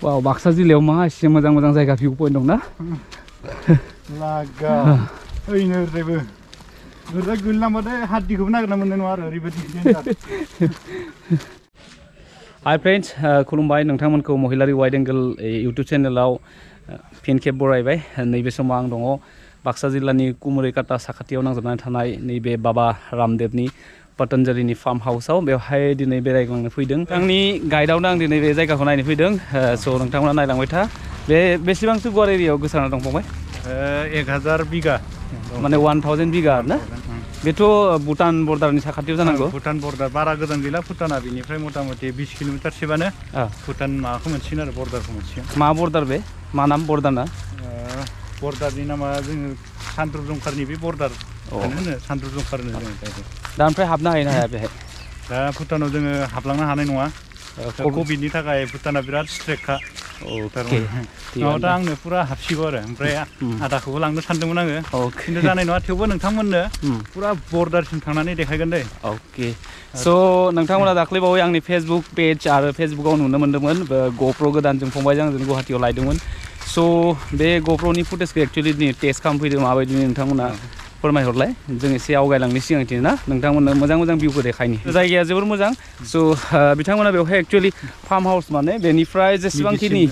Wow, Baksa जिल्लायाव मा एसे मोजां जायगा भिउ पइन्ट दं ना? लागा ओइनो ओरैबो ओरै गोलैलांबाथाय हाद्दिखौबो नागिरना मोननाय नङा आरो ओरैबायदि डेन्जार। हाय फ्रेन्ड्स, खुलुमबाय नोंथांमोनखौ महिलारि वाइड एंगल इउट्यूब चेनेलाव फिन खेब बरायबाय। नैबे समाव आं दङ बाक्सा जिल्लानि कुमरैकाटा साखाथियाव नांजाबनानै थानाय नैबे बाबा रामदेवनि पतंजलिनि फार्म हाउसाव बेवहाय दिनै बेरायग्लांनो फैदों। आंनि गाइडआवनो आं दिनै बे जायगाखौ नायनो फैदों। स' नोंथांमोना नायलांबाय था। बे बेसेबांसो गुवार एरियायाव गोसारना दं फंबाय? 1000 बिगा माने 1000 बिगा ना? बेथ' भुटान बर्डारनि साखाथियाव जानांगौ। भुटान बर्डार बारा गोजान गैला भुटाना बिनिफ्राय मथा-मथि 20 किल'मिटारसोबानो भुटान माबाखौ मोनसिगोन आरो बर्डारखौ मोनसिगोन। मा बर्डार बे? मा नाम बर्डारना? बर्डारनि नामा जोङो सानद्रुप जंखारनि बे बर्डार होनो सानद्रुप जंखार होनो जोङो। दा ओमफ्राय हाबनो हायो ना हाया बेहाय? दा भुटानाव जोङो हाबलांनो हानाय नङा। कभिडनि थाखाय भुटाना बिराद स्ट्रिक्टखा। नङाबाथ' आंनो फुरा हाबसिगौ आरो ओमफ्राय आदाखौबो लांनो सानदोंमोन आङो। खिन्थु जानाय नङा, थेवबो नोंथांमोननो फुरा बर्डारसिम थांनानै देखायगोन दे। अके। स' नोंथांमोना दाख्लैबावै आंनि फेसबुक पेज आरो फेसबुकाव नुनो मोन्दोंमोन ग'प्र गोदानजों फंबायजों आंजों गुवाहाटियाव लायदोंमोन। स' बे ग'प्रनि फुटेजखौ एक्चुवेलि टेस्ट खालामफैदों माबायदि नोंथांमोना फोरमायहरलाय। जों एसे आवगायलांनो सिगांथिं ना नोंथांमोननो मोजां भिउखौ देखायनि। जायगाया जोबोर मोजां। स' बिथांमोना बेवहाय एक्चुवेलि फार्म हाउस माने बेनिफ्राय जेसेबांखिनि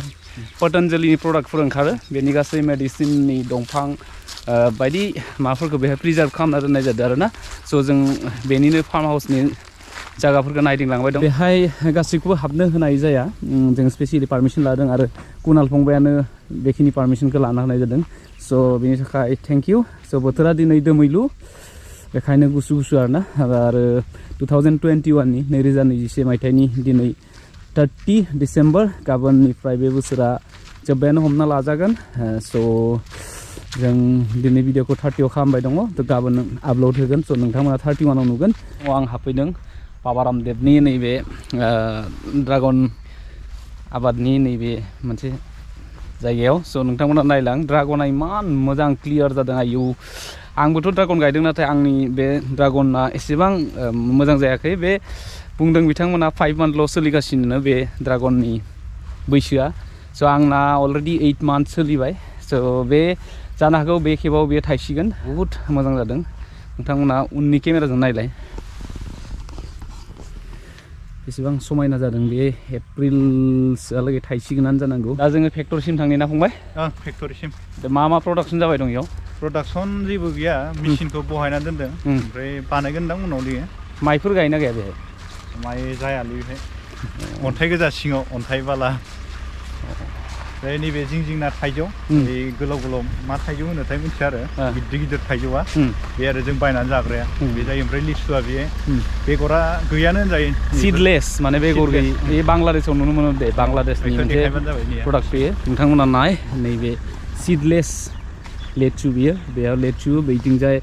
पतंजलिनि प्रडाक्टफोर ओंखारो बेनि गासै मेडिसिननि दंफां बायदि माबाफोरखौ बेहाय प्रिजार्भ खालामना दोननाय जादों आरो ना। स' जों बेनिनो फार्म हाउसनि जायगाफोरखौ नायदिंलांबाय दं। बेहाय गासैखौबो हाबनो होनाय जाया, जों स्पेसियेलि पारमिसन लादों आरो कुनाल फंबायानो बेखिनि पारमिसनखौ लाना होनाय जादों। स' बेनि थाखाय थेंक इउ। स' बोथोरा दिनै दोमैलु, बेखायनो गुसु आरो ना। आरो 2021नि 2021 मायथाइनि दिनै 30 डिसेम्बर, गाबोननिफ्राय बे बोसोरा जोब्बायानो हमना लाजागोन। स' जों दिनै भिडिअखौ 30आव खालामबाय दङ, थ' गाबोन आपल'ड होगोन। स' नोंथांमोना 31आव नुगोन। आं हाबफैदों बाबा रामदेवनि नैबे ड्रागन आबादनि नैबे मोनसे जायगायाव। स' नोंथांमोना नायलां, ड्रागना इमान मोजां क्लियार जादों। आयु, आंबोथ' ड्रागन गायदों, नाथाय आंनि बे ड्रागना एसेबां मोजां जायाखै। बे बुंदों बिथांमोना 5 मान्थल' सोलिगासिनो बे ड्रागननि बैसोआ। स' आंना अलरेडि 8 मान्थ सोलिबाय। स' बे जानो हागौ बे खेबाव बे थायसिगोन। बुहुत मोजां जादों। नोंथांमोना उननि केमेराजों नायलाय बेसेबां समायना जादों। बे एप्रिलसोआलागै थायसिगोनानो जानांगौ। दा जोङो फेक्टरिसिम थांनि ना फंबाय? फेक्टरिसिम। मा प्रडाक्सन जाबाय दं इयाव? प्रडाक्सन जेबो गैया, मेचिनखौ बहायना दोनदों। ओमफ्राय बानायगोनदां उनाव बियो। माइफोर गायना गैया बेहाय? माइ जायालै बेहाय, अन्थाइ गोजा सिङाव, अन्थाइ बाला। ओमफ्राय नैबे जिं-जिंना थाइजौ, बे गोलाव मा थाइजौ होनोथाय मिथिया आरो गिदिर थाइजौआ बे आरो जों बायनानै जाग्राया बे जायो। ओमफ्राय लिसुआ बे बेगरा गैयानो होनजायो। सिडलेस माने बेगर गैयै। बे बांलादेशआव नुनो मोनो दे, बांलादेशनि मोनसे प्रडाक्ट बेयो। नोंथांमोना नाय, नैबे सिडलेस लेचु बियो। बेयाव लेचु, बैथिंजाय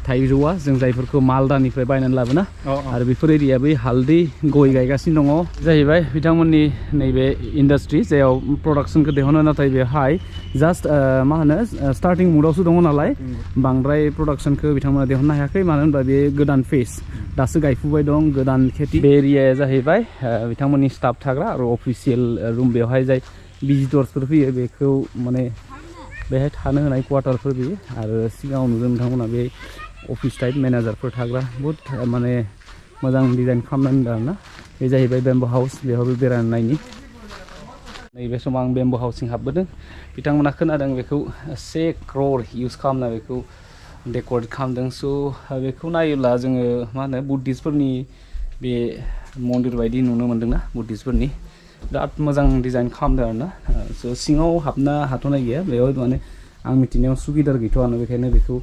थाइजौआ जों जायफोरखौ मालदानिफ्राय बायनानै लाबोना। आरो बेफोर एरिया बै हालदै गय गायगासिनो दङ जाहैबाय बिथांमोननि नैबे इन्डास्ट्रि, जेराव प्रडाक्सनखौ दिहुनो। नाथाय बेवहाय जास्ट मा होनो स्टार्टिं मुडआवसो दङ नालाय बांद्राय प्रडाक्सनखौ बिथांमोना दिहुननो हायाखै। मानो होनबा बे गोदान फेज, दासो गायफुबाय दं, गोदान खेथि। बे एरियाया जाहैबाय बिथांमोननि स्टाफ थाग्रा आरो अफिसियेल रुम। बेवहाय जाय भिजिटर्सफोर फैयो बेखौ माने बेहाय थानो होनाय क्वार्टारफोर बेयो। आरो सिगाङाव नुदों नोंथांमोना बे अफिस टाइप मेनेजारफोर थाग्रा, बहुत माने मोजां डिजाइन खालामनानै दोनदों आरोना। बे जाहैबाय बेम्बु हाउस, बेवहायबो बेरायनो नायनि। नैबे समाव आं बेम्बु हाउसिं हाबबोदों। बिथांमोना खोनादों बेखौ 1 crore इउज खालामना बेखौ डेक'रेट खालामदों। स' बेखौ नायोब्ला जोङो मा होनो बुद्धिस्टफोरनि बे मन्दिर बायदि नुनो मोन्दोंना, बुद्धिस्टफोरनि बिराद मोजां डिजाइन खालामदों आरोना। स' सिङाव हाबनो हाथ'नाय गैया, बेयाव माने आं मिथिनायाव सुबिदा गैथ'आनो, बेखायनो बेखौ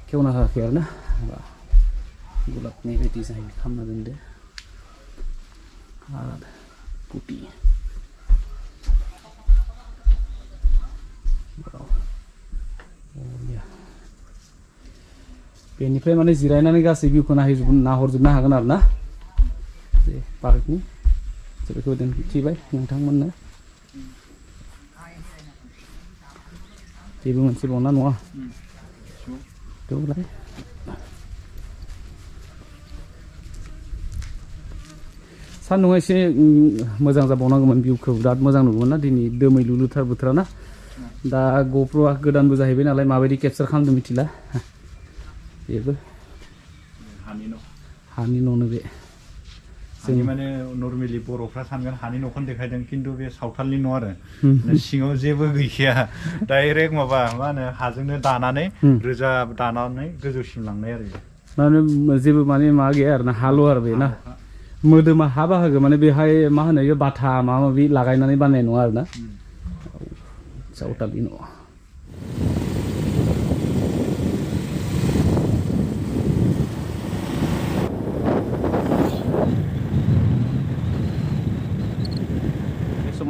खेवना होआखै आरोना। गलाबनि बे डिजाइन खालामना दोनदो आरो कुटि। बेनिफ्राय माने जिरायनानै गासै भिउखौ नाहरजोबनो हागोन आरो ना बे पार्कनि। बेखौ दिन्थिबाय नोंथांमोननो। बेबो मोनसे बावना नङा सान्दुंआ एसे मोजां जाबावनांगौमोन भिउखौ बिराद मोजां नुगौमोन ना दिनै दोमैलुलुथार बोथोरा ना दा ग'प्र'आ गोदानबो जाहैबाय नालाय माबायदि केपचार खालामदों मिथिला बेबो हानि न'नो बे जोंनि माने नर्मेलि बर'फ्रा सानगोन हानि न'खौनो देखायदों खिन्थु बे सावथालनि न' आरो सिङाव जेबो गैखाया डाइरेक्ट माबा मा होनो हाजोंनो दानानै रोजा दानानै गोजौसिम लांनाय आरो माने जेबो माने मा गैया आरो ना हाल' आरो बे ना मोदोमा हा बाहागो माने बेहाय मा होनो इयो बाथा माबा माबि लागायनानै बानायनाय नङा आरो ना सावथालनि न'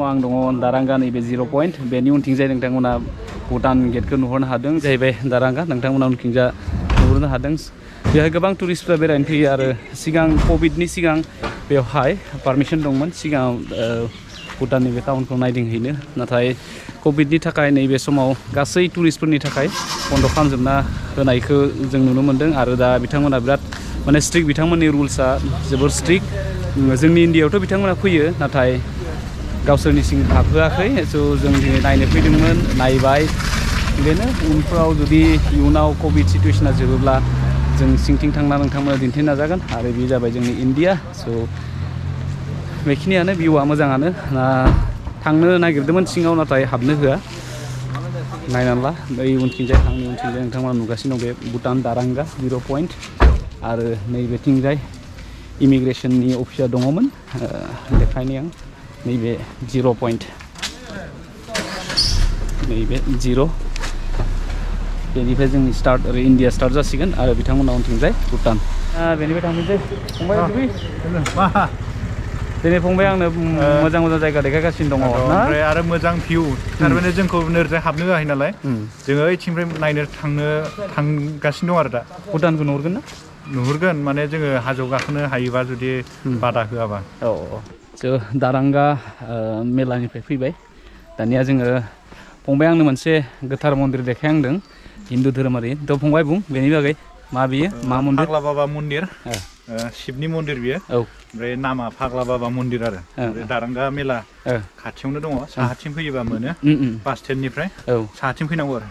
आं दङ दारांगा नैबे 0 पॉइंट बेनि उनथिंजाय नोंथांमोना भुटान गेटखौ नुहरनो हादों जाहैबाय दारांगा नोंथांमोना उनथिंजा नुहुरनो हादों बेहाय गोबां टुरिस्टफ्रा बेरायनो फैयो आरो सिगां कभिडनि सिगां बेवहाय पारमिसन दंमोन सिगाङाव भुटाननि बे टाउनखौ नायदिंहैनो नाथाय कभिडनि थाखाय नैबे समाव गासै टुरिस्टफोरनि थाखाय बन्द' खालामजोबना होनायखौ जों नुनो मोन्दों आरो दा बिथांमोना बिराद माने स्ट्रिक्ट बिथांमोननि रुल्सआ जोबोर स्ट्रिक्ट जोंनि इन्डियायावथ' बिथांमोना फैयो नाथाय गावसोरनि सिं हाबहोआखै स' जों दिनै नायनो फैदोंमोन नायबाय बेनो उनफ्राव जुदि इयुनाव कभिड सिटुवेसना जोबोब्ला जों सिंथिं थांना नोंथांमोना दिन्थिनो नाजागोन आरो बे जाबाय जोंनि इन्डिया स' बेखिनियानो भिउआ मोजाङानो थांनो नागिरदोंमोन सिङाव नाथाय हाबनो होआ नायनानै ला बै उनथिंजाय आंनि उनथिंजाय नोंथांमोना नुगासिनो दं बे भुटान दारांगा 0 पॉइंट आरो नैबेथिंजाय इमिग्रेसननि अफिसा दङमोन देखायनाय आं नैबे 0 पॉइंट नैबे 0 बेनिफ्राय जोंनि स्टार्ट ओरै इन्डिया स्टार्ट जासिगोन आरो बिथांमोना उनथिंजाय भुटान बेनिफ्राय थांनोसै फंबाय दिनै फंबाय आंनो मोजां मोजां जायगा देखायगासिनो दङ ओमफ्राय आरो मोजां भिउ थारमाने जोंखौ नोरैजाय हाबनो होआखै नालाय जोङो ओइथिंनिफ्राय नायनो थांगासिनो दं आरो दा भुटानखौ नुहुरगोन ना नुहुरगोन माने जोङो हाजोआव गाखोनो हायोबा जुदि बादा होआबा स' दारांगा मेलानिफ्राय फैबाय दानिया जोङो फंबाय आंनो मोनसे गोथार मन्दिर देखायहांदों हिन्दु धोरोमारि थ' फंबाय बुं बेनि बागै मा बियो मा मन्दिर फाग्ला बाबा मन्दिर शिबनि मन्दिर बियो ओमफ्राय नामा फाग्ला बाबा मन्दिर आरो दारांगा मेला खाथियावनो दङ साहाथिं फैयोबा मोनो बास स्टेन्डनिफ्राय साहाथिं फैनांगौ आरो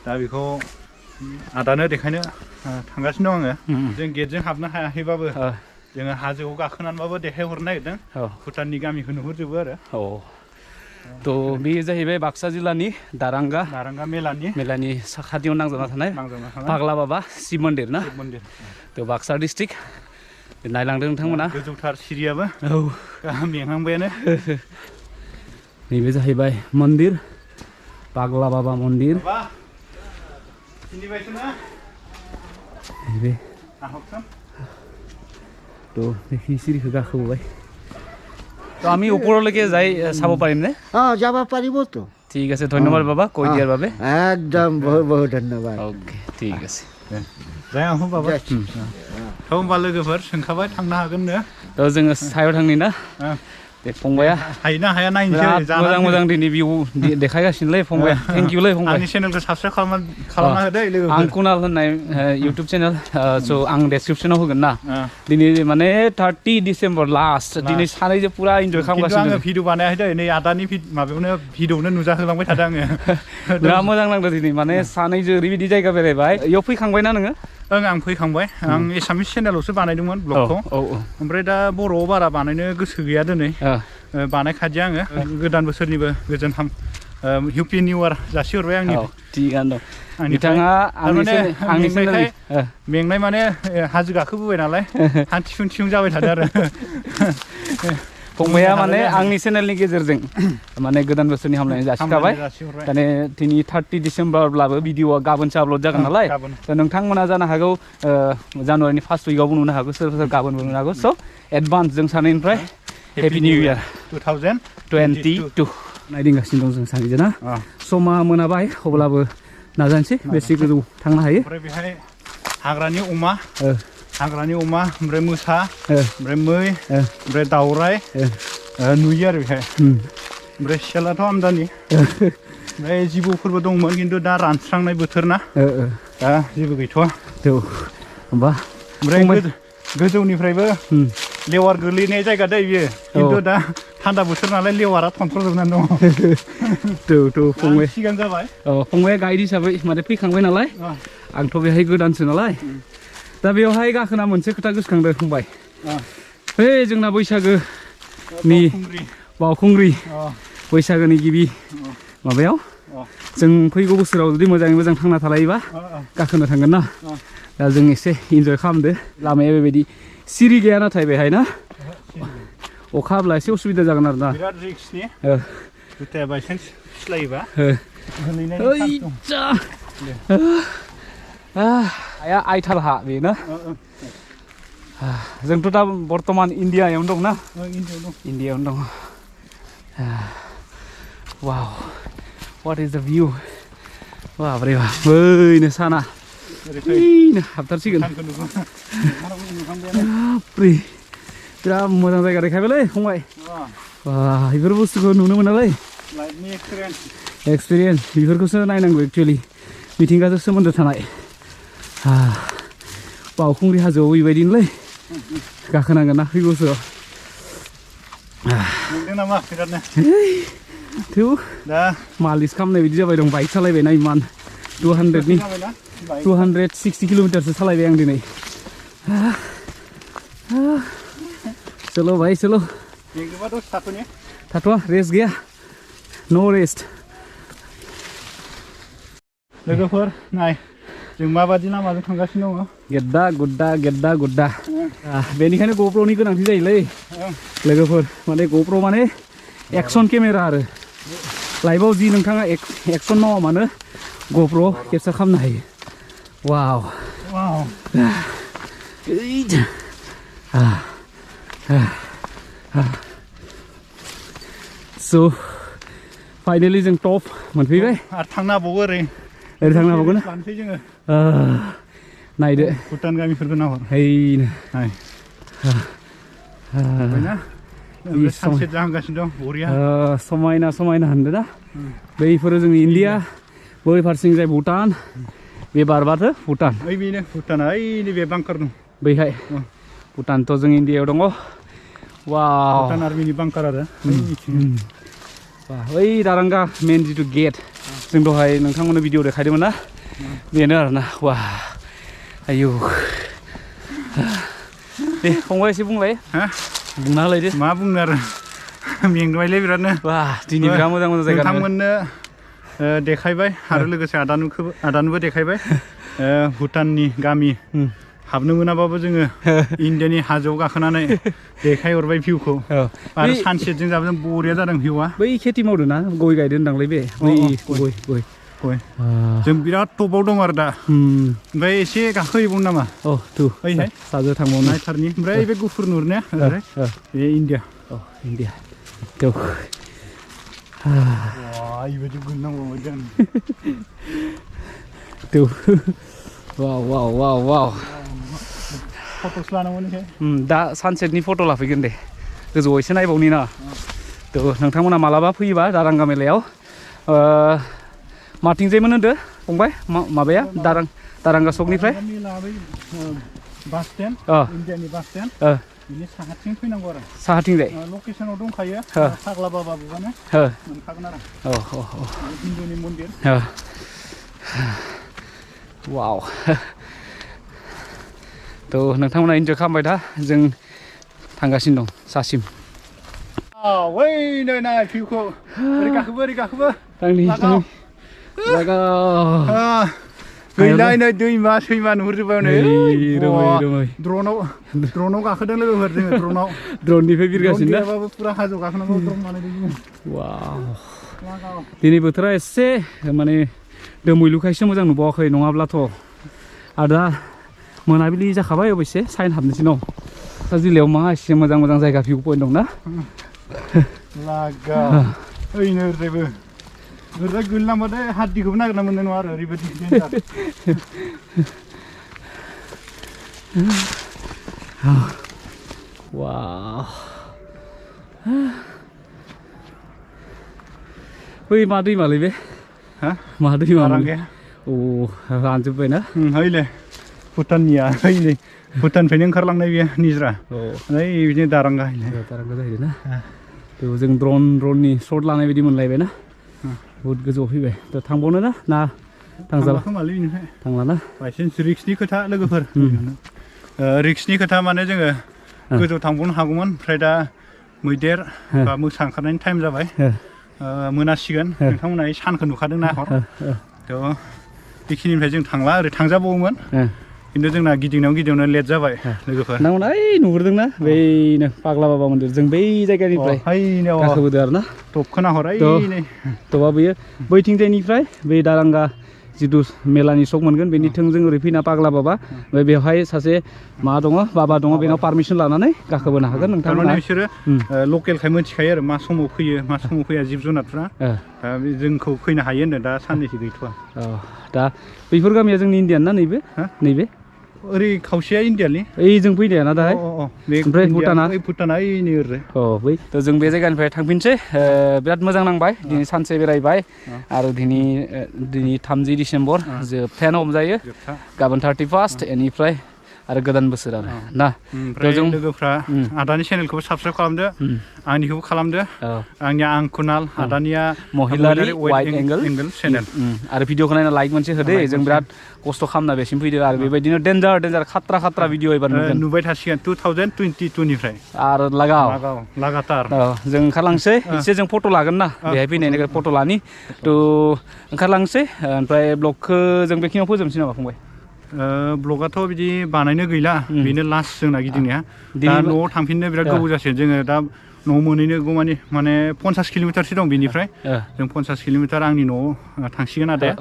दा बेखौ आदानो देखायनो थांगासिनो दं आङो जों गेटजों हाबनो हायाखैबाबो जोङो हाजोआव गाखोनानैबाबो देखायहरनो नागिरदों भुटाननि गामिखौ नुहुरजोबो आरो थ' बेयो जाहैबाय बाक्सा जिल्लानि दारांगा मेलानि साखाथियाव नांजाबना थानाय फाग्ला बाबा शिब मन्दिर ना थ' बाक्सा डिस्ट्रिक्ट नायलांदों नोंथांमोना गोजौथार सिरियाबो मेंहांबायानो नैबे जाहैबाय मन्दिर फाग्ला बाबा मन्दिर नैबे তো দেখি সিঁড়ি গাখোবাই তো আমি ওপৰলৈকে যাই চাব পাৰিম নে যাব পাৰিব তো ঠিক আছে ধন্যবাদ বাবা কৈ দিয়াৰ বাবে একদম বহুত বহুত ধন্যবাদ অ'কে ঠিক আছে যাই আহোं बाबा थ' होमबा लोगोफोर सोंखाबाय थांनो हागोन नो थ' जोङो सायाव थांनि ना दे फंबाया हायोना हाया नायनोसै मोजां मोजां दिनै भिउ देखायगासिनोलै फंबाया थेंक इउलै फंबाय आंनि चेनेलखौ साबस्क्राइब खालामना होदो लोगोफोर आं कुनाल होननाय इउटुब चेनेल स' आं डेसक्रिपसनाव होगोन ना दिनै माने 30 डिसेम्बर लास्ट दिनै सानैजों पुरा इन्जय खालामगासिनो आङो भिडिअ बानायाखै दै नै आदानि माबायावनो भिडिअआवनो नुजाहोलांबाय थादों आङो बिराद मोजां नांदों दिनै माने सानैजों ओरैबायदि जायगा बेरायबाय इयाव फैखांबायना नोङो आं फैखांबाय आं एसामिस चेनेलावसो बानायदोंमोन ब्लगखौ ओमफ्राय दा बर'आव बारा बानायनो गोसो गैया दिनै बानायखादिया आङो गोदान बोसोरनिबो गोजोन हेपि निउ इयार जासिहरबाय आंनि थिगानो दं बिथाङा आंनि मेंनाय माने हाजो गाखोबोबाय नालाय हान्थिफुं थिफुं जाबाय थादों आरो फंबाया माने आंनि चेनेलनि गेजेरजों माने गोदान बोसोरनि हामलायनाय जासिखाबाय माने दिनै 30 डिसेम्बरब्लाबो भिडिअआ गाबोनसो आपल'ड जागोन नालाय नोंथांमोना जानो हागौ जानुवारिनि फार्स्ट उइकआवबो नुनो हागौ सोरबा सोरबा गाबोनबो नुनो हागौ स' एडभान्स जों सानैनिफ्राय हेपि निउ इयार 2022 नायदिंगासिनो दं जों सानैजों ना समा मोनाबाय अब्लाबो नाजानोसै बेसे गोजौ थांनो हायो ओमफ्राय बेहाय हाग्रानि अमा ओमफ्राय मोसा ओमफ्राय मै ओमफ्राय दाउराइ नुयो आरो बेहाय ओमफ्राय सियालाथ' आमदानि ओमफ्राय जिबौफोरबो दंमोन खिन्थु दा रानस्रांनाय बोथोर ना दा जेबो गैथ'वा होमबा ओमफ्राय गोजौनिफ्रायबो लेवार गोलैनाय जायगा दै बियो खिन्थु दा थान्दा बोथोर नालाय लेवारा थनथ्र'जोबनानै दङ थ' फंबाय सिगां जाबाय फंबाया गाइड हिसाबै माने फैखांबाय नालाय आंथ' बेहाय गोदानसो नालाय दा बेवहाय गाखोना मोनसे खोथा गोसोखांदों फंबाय हे जोंना बैसागोनि बावखुंग्रि बैसागोनि गिबि माबायाव जों फैगौ बोसोराव जुदि मोजाङै मोजां थांना थालायोबा गाखोनो थांगोन ना दा जों एसे इन्जय खालामदो लामाया बेबायदि सिरि गैया नाथाय बेहाय ना अखा हाब्ला एसे उसुबिदा जागोन आरो ना बिराद रिक्सनि जुथाया बायसान्स फिस्लायोबा हाया आइथाल हा बे ना जोंथ' दा बर्तमान इण्डियायावनो दं ना इण्डियायावनो दं वाव व्हाट इज द व्यू बाब्रे बा बैनो साना बैनो हाबथारसिगोन बाब्रे बिराद मोजां जायगा देखायबायलै फंबाय बेफोर बुस्थुखौ नुनो मोनालै एक्सपिरियेन्स बेफोरखौसो नायनांगौ एक्चुवेलि मिथिंगाजों सोमोन्दो थानाय बावखुंग्रि हाजोआव बेबायदिनोलै गाखोनांगोन ना फैगौ बोसोराव नुदों नामा बिरादनो थेव दा मालिस खालामनाय बायदि जाबाय दं बाइक सालायबाय ना इमान 260 किल'मिटारसो सालायबाय आं दिनै चलो भाई चलो थाथ'आ रेस्ट गैया नो रेस्ट लोगोफोर नाय जों माबादि लामाजों थांगासिनो दङ गेद्दा गुद्दा बेनिखायनो ग'प्र'नि गोनांथि जायोलै लोगोफोर माने ग'प्र' माने एक्सन केमेरा आरो लाइफआव जि नोंथाङा एक्सन मावा मानो ग'प्र' केपचार खालामनो हायो वाव स' फाइनेलि जों टप मोनफैबाय आरो थांनो हाबावो ओरै थांनो हाबावगोन लानोसै जोङो नायदो भुटान गामिफोरखौ नाहर हैनो सानसेट जाहांगासिनो दं बरिया समायना होनदों ना बैफोरो जोंनि इण्डिया बै फारसेथिं जाय भुटान बे बारबाथो भुटान ओइ बेनो भुटाना ओइ नैबे बांकार दं बैहाय भुटानथ' जों इण्डियायाव दङ वाव भुटान आर्मिनि बांकार आरो बै दारांगा मेन जिथु गेट जों दहाय नोंथांमोननो भिडिअ देखायदोंमोन ना बेनो आरोना वा आयौ दे फंबाय एसे बुंलाय बुंना होलायदो मा बुंनो आरो मेंबायलै बिरादनो दिनै बिराद मोजां जायगा नोंथांमोननो देखायबाय आरो लोगोसे आदानोबो देखायबाय भुटाननि गामि हाबनो मोनाबाबो जोङो इण्डियानि हाजोआव गाखोनानै देखायहरबाय भिउखौ आरो सानसेटजों जाबजों बरिया जादों भिउआ बै खेथि मावदों ना गय गायदों होनदांलै बे गय जों बिराद टपाव दं आरो दा ओमफ्राय एसे गाखोहैबावनो नामा ओइहाय साजों थांबावनो नायथारनि ओमफ्राय बे गुफुर नुहुरनाया बे इण्डिया इण्डिया बेबायदि गुननांगौ वाव फट'स लानांगौन दा सानसेटनि फट' लाफैगोन दे गोजौआव एसे नायबावनि ना थ' नोंथांमोना मालाबा फैयोबा दारांगा मेलायाव माथिंजायमोन होनदो फंबाय माबाया दारांगा सकनिफ्राय बास स्टेन्ड इण्डियानि बास स्टेन्ड बिनि साहाथिं फैनांगौ आरो साहाथिंजाय लकेसनाव दंखायो फाग्ला बाबा बुबानो मोनखागोन आरो हिन्दुनि मन्दिर वाव थ' नोंथांमोना इन्जय खालामबाय दा जों थांगासिनो दं सासिम ओइ नै नाय भिउखौ ओरै गाखोबो गैलाय नै दैमा सैमा नुहुरजोब्बाय नै द्र'नाव गाखोदों लोगोफोर जोङो द्र'ननिफ्राय बिरगासिनो ना फुरा हाजोआव गाखोनांगौ द्र'न बानायदों जोङो वाव दिनै बोथोरा एसे माने दोमैलुखायसो मोजां नुबावाखै नङाब्लाथ' आरो दा मोनाबिलि जाखाबाय अबयसे साइन हाबनोसै दं दा जिल्लायाव मा एसे मोजां जायगा भिउ पइन्ट दं ना ओइनो ओरैबो ओरैबाय गोलैलांबाथाय हाद्दिखौबो नागिरना मोननाय नङा आरो ओरैबायदि वाव बै मा दैमालै बे मा दैमा दारांगाया रानजोब्बाय ना ओइले भुटाननिया ओइले भुटाननिफ्रायनो ओंखारलांनाय बेयो निज्रा ओमफ्राय बिदिनो दारांगा दारांगा जाहैदों ना बेयाव जों ड्रननि शट लानाय बायदि मोनलायबाय ना बुहुद गोजौआव फैबाय दा थांबावनो ना थांजाबा खोमालै बेनिफ्राय थांला ना बायसेन्स रिक्सनि खोथा लोगोफोर रिक्सनि खोथा माने जोङो गोजौ थांबावनो हागौमोन ओमफ्राय दा मैदेर बा मोसा ओंखारनायनि टाइम जाबाय मोनासिगोन नोंथांमोना सानखौ नुखादों ना हर थ' बेखिनिनिफ्राय जों थांला ओरै थांजाबावोमोन खिन्थु जोंना गिदिंनायाव लेट जाबाय लोगोफोर नांगौना ओइ नुहुरदोंना बैनो पाग्ला बाबा मन्दिर जों बै जायगानिफ्राय गाखोबोदो आरो ना टपखौ नाहर टपा बेयो बैथिंजायनिफ्राय बै दारांगा जिथु मेलानि सक मोनगोन बेनि थोंजों ओरै फैना पाग्ला बाबा ओमफ्राय बेवहाय सासे मा दङ बाबा दङ बेनाव पारमिसन लानानै गाखोबोनो हागोन नोंथांमोना बिसोरो लकेलखाय मिथिखायो आरो मा समाव फैयो मा समाव फैया जिब जुनारफ्रा जोंखौ फैनो हायो होनदों दा साननैसो गैथ'वा दा बैफोर गामिया जोंनि इण्डियान ना नैबे ओरै खावसेया इण्डियानि ओइ जों फैनाया ना दाहाय ओमफ्राय भुटाना ओइनै ओरै बै थ' जों बे जायगानिफ्राय थांफिनसै बिराद मोजां नांबाय दिनै सानसे बेरायबाय आरो दिनै 30 डिसेम्बर जोबथायानो हमजायो गाबोन 31 बेनिफ्राय आरो गोदान बोसोर आरो ना जों लोगोफ्रा आदानि चेनेलखौबो साबस्क्राइब खालामदो आंनिखौबो खालामदो आंनिया आं कुनाल आदानिया महिलारि वाइड एंगल चेनेल आरो भिडिअखौ नायना लाइक मोनसे होदो जों बिराद खस्थ' खालामना बेसिम फैदो आरो बेबायदिनो डेन्जार खात्रा भिडिअ एबार नुबाय थासिगोन 2022 निफ्राय आरो लागातार जों ओंखारलांसै एसे जों फट' लागोन ना बेहाय फैनायनि फट' लानि थ' ओंखारलांसै ओमफ्राय ब्लगखौ जों बेखिनियाव फोजोबनोसै नामा फंबाय ब्लगाथ' बिदि बानायनो गैला बेनो लास्ट जोंना गिदिंनाया दा न'आव थांफिननो बिराद गोबाव जासिगोन जोङो दा न'आव मोनहैनो माने 50 किल'मिटारसो दं बेनिफ्राय जों 50 किल'मिटार आंनि न'आव थांसिगोन आदाया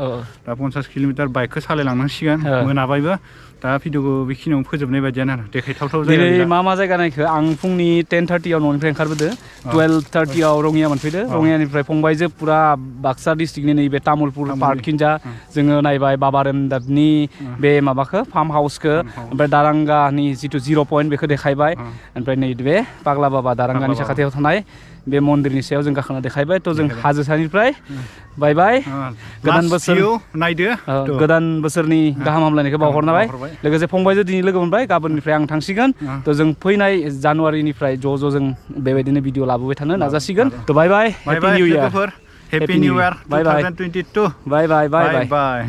दा 50 किल'मिटार बाइकखौ सालायलांनांसिगोन मोनाबायबो दा भिडिअखौ बेखिनियावनो फोजोबनाय बायदियानो आरो देखायथावथाव जायगा मा जायगा नायखो आं फुंनि 10:30 न'निफ्राय ओंखारबोदो 12:30 रङिया मोनफैदो रङियानिफ्राय फंबायजों पुरा बाक्सा डिस्ट्रिक्टनि नैबे तामुलपुर पार्कखिनजा जोङो नायबाय बाबा रामदेवनि बे माबाखौ फार्म हाउसखौ ओमफ्राय दारांगानि जिथु 0 पइन्ट बेखौ देखायबाय ओमफ्राय नैबे पाग्ला बाबा दारांगानि साखाथियाव थानाय बे मन्दिरनि सायाव जों गाखोना देखायबाय थ' जों हाजो सानिफ्राय बाय गोदान बोसोर नायदो गोदान बोसोरनि गाहाम हामलायनायखौ बावहरनाय लोगोसे फंबायजों दिनै लोगो मोनबाय गाबोननिफ्राय आं थांसिगोन थ' जों फैनाय जानुवारिनिफ्राय ज' जों बेबायदिनो भिडिअ लाबोबाय थानो नाजासिगोन थ' बाय हेपि निउ इयार 2022 बाय